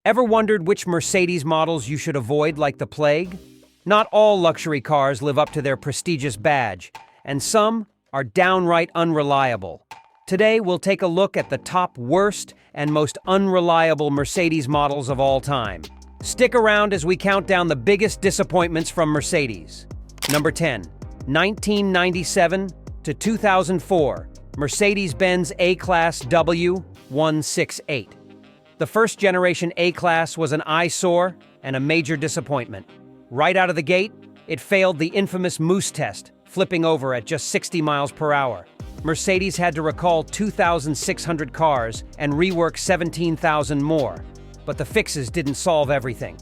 Ever wondered which Mercedes models you should avoid like the plague? Not all luxury cars live up to their prestigious badge, and some are downright unreliable. Today, we'll take a look at the top worst and most unreliable Mercedes models of all time. Stick around as we count down the biggest disappointments from Mercedes. Number 10, 1997 to 2004, Mercedes-Benz A-Class W168. The first-generation A-Class was an eyesore and a major disappointment. Right out of the gate, it failed the infamous moose test, flipping over at just 60 miles per hour. Mercedes had to recall 2,600 cars and rework 17,000 more, but the fixes didn't solve everything.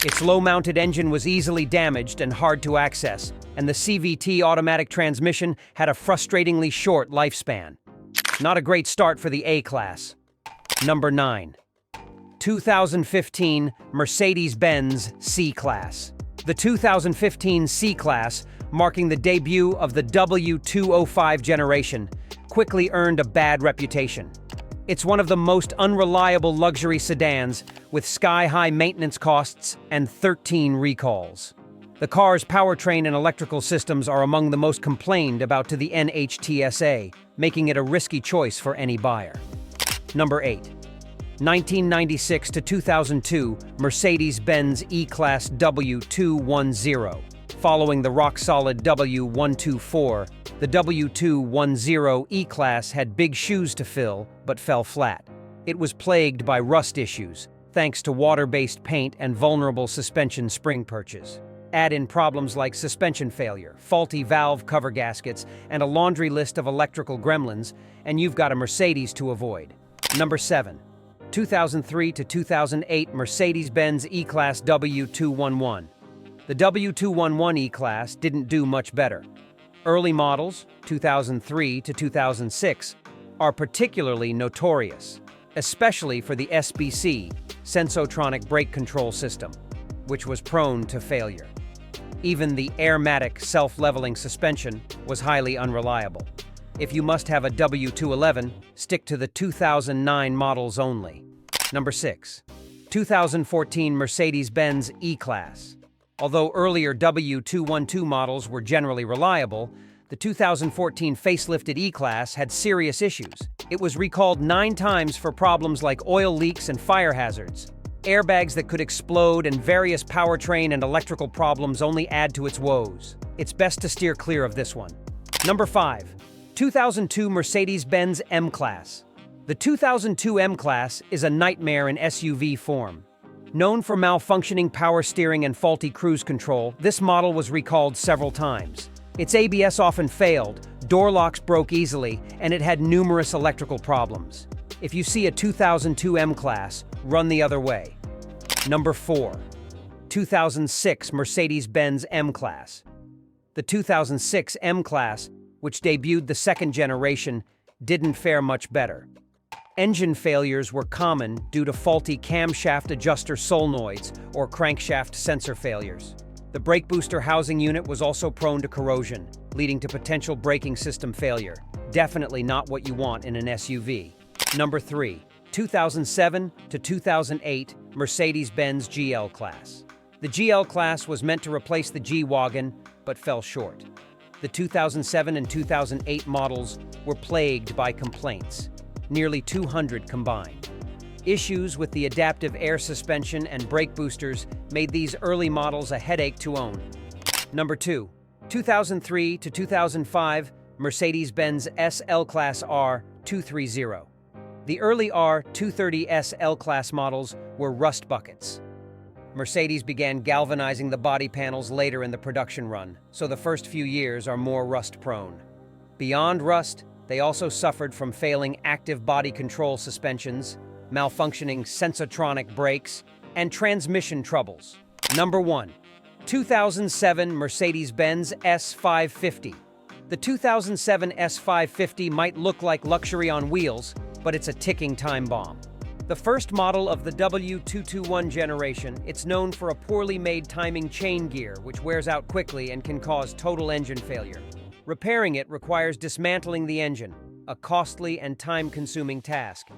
Its low-mounted engine was easily damaged and hard to access, and the CVT automatic transmission had a frustratingly short lifespan. Not a great start for the A-Class. Number 9. 2015 Mercedes-Benz C-Class. The 2015 C-Class, marking the debut of the W205 generation, quickly earned a bad reputation. It's one of the most unreliable luxury sedans, with sky-high maintenance costs and 13 recalls. The car's powertrain and electrical systems are among the most complained about to the NHTSA, making it a risky choice for any buyer. Number 8. 1996 to 2002 Mercedes-Benz E-Class W210. Following the rock-solid W124, the W210 E-Class had big shoes to fill, but fell flat. It was plagued by rust issues, thanks to water-based paint and vulnerable suspension spring perches. Add in problems like suspension failure, faulty valve cover gaskets, and a laundry list of electrical gremlins, and you've got a Mercedes to avoid. Number 7. 2003 to 2008 Mercedes-Benz E-Class W211. The W211 E-Class didn't do much better. Early models, 2003 to 2006, are particularly notorious, especially for the SBC, Sensotronic Brake Control System, which was prone to failure. Even the Airmatic self-leveling suspension was highly unreliable. If you must have a W211, stick to the 2009 models only. Number 6. 2014 Mercedes-Benz E-Class. Although earlier W212 models were generally reliable, the 2014 facelifted E-Class had serious issues. It was recalled 9 times for problems like oil leaks and fire hazards. Airbags that could explode and various powertrain and electrical problems only add to its woes. It's best to steer clear of this one. Number 5. 2002 Mercedes-Benz M-Class. The 2002 M-Class is a nightmare in SUV form. Known for malfunctioning power steering and faulty cruise control, this model was recalled several times. Its ABS often failed, door locks broke easily, and it had numerous electrical problems. If you see a 2002 M-Class, run the other way. Number 4. 2006 Mercedes-Benz M-Class. The 2006 M-Class, which debuted the second generation, didn't fare much better. Engine failures were common due to faulty camshaft adjuster solenoids or crankshaft sensor failures. The brake booster housing unit was also prone to corrosion, leading to potential braking system failure. Definitely not what you want in an SUV. Number 3. 2007 to 2008 Mercedes-Benz GL Class. The GL Class was meant to replace the G-Wagon, but fell short. The 2007 and 2008 models were plagued by complaints, nearly 200 combined. Issues with the adaptive air suspension and brake boosters made these early models a headache to own. Number 2. 2003 to 2005 Mercedes-Benz SL Class R230. The early R230S L-Class models were rust buckets. Mercedes began galvanizing the body panels later in the production run, so the first few years are more rust-prone. Beyond rust, they also suffered from failing active body control suspensions, malfunctioning Sensotronic brakes, and transmission troubles. Number 1. 2007 Mercedes-Benz S550. The 2007 S550 might look like luxury on wheels, but it's a ticking time bomb. The first model of the W221 generation, it's known for a poorly made timing chain gear, which wears out quickly and can cause total engine failure. Repairing it requires dismantling the engine, a costly and time-consuming task.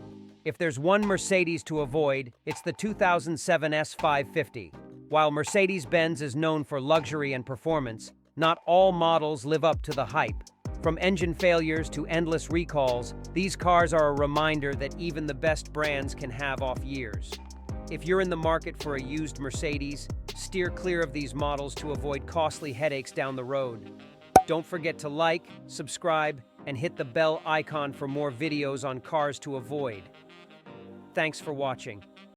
If there's one Mercedes to avoid, it's the 2007 S550. While Mercedes-Benz is known for luxury and performance, not all models live up to the hype. From engine failures to endless recalls, these cars are a reminder that even the best brands can have off years. If you're in the market for a used Mercedes, steer clear of these models to avoid costly headaches down the road. Don't forget to like, subscribe, and hit the bell icon for more videos on cars to avoid. Thanks for watching.